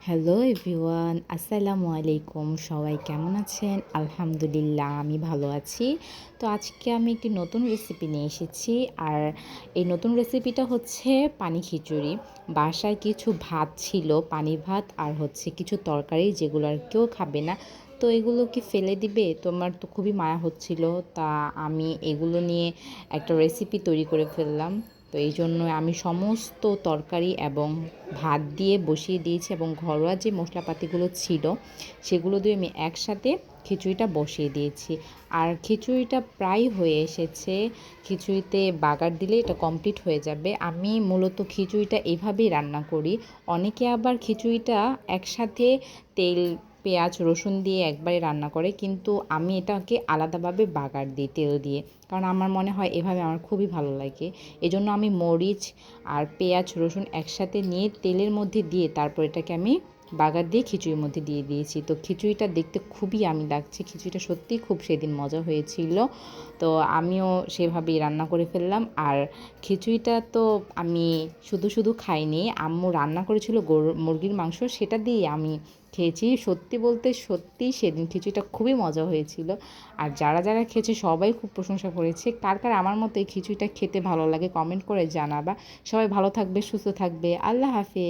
Hello everyone, আসসালামু আলাইকুম। সবাই কেমন আছেন? আলহামদুলিল্লাহ আমি ভালো আছি। তো আজকে আমি একটি নতুন রেসিপি নিয়ে এসেছি। আর এই নতুন রেসিপিটা হচ্ছে পানি খিচুড়ি। বাসায় কিছু ভাত ছিল, পানি ভাত আর হচ্ছে কিছু তরকারি যেগুলো আর কেউ খাবে না। তো এগুলো কি ফেলে দিবে? তোমার তো খুবই মায়া হচ্ছিল। তা আমি এগুলো নিয়ে একটা রেসিপি তৈরি করে ফেললাম। তো এই জন্য আমি সমস্ত তরকারি এবং ভাত দিয়ে বসিয়ে দিয়েছি এবং ঘরোয়া যে মশলাপাতিগুলো ছিল সেগুলো দিয়ে আমি একসাথে খিচুড়িটা বসিয়ে দিয়েছি। আর খিচুড়িটা প্রায় হয়ে এসেছে। খিচুড়িতে বাগার দিলে এটা কমপ্লিট হয়ে যাবে। আমি মূলত খিচুড়িটা এভাবেই রান্না করি। অনেকে আবার খিচুড়িটা একসাথে তেল পেঁয়াজ রসুন দিয়ে একবারে রান্না করে, কিন্তু আমি এটাকে আলাদাভাবে বাগার দিই তেল দিয়ে। কারণ আমার মনে হয় এভাবে আমার খুবই ভালো লাগে। এজন্য আমি মরিচ আর পেঁয়াজ রসুন একসাথে নিয়ে তেলের মধ্যে দিয়ে তারপর এটাকে আমি বাগার দিয়ে খিচুড়ির মধ্যে দিয়ে দিয়েছি। তো খিচুড়িটা দেখতে খুবই আমি লাগছে। খিচুড়িটা সত্যিই খুব সেদিন মজা হয়েছিল। তো আমিও সেভাবেই রান্না করে ফেললাম। আর খিচুড়িটা তো আমি শুধু শুধু খাইনি, আম্মু রান্না করেছিল মুরগির মাংস, সেটা দিয়ে আমি খেয়েছি। সত্যি বলতে সত্যিই সেদিন খিচুড়িটা খুবই মজা হয়েছিল। আর যারা যারা খেয়েছে সবাই খুব প্রশংসা করেছে। কার কার আমার মতো এই খিচুড়িটা খেতে ভালো লাগে কমেন্ট করে জানাবা। সবাই ভালো থাকবে, সুস্থ থাকবে। আল্লাহ হাফেজ।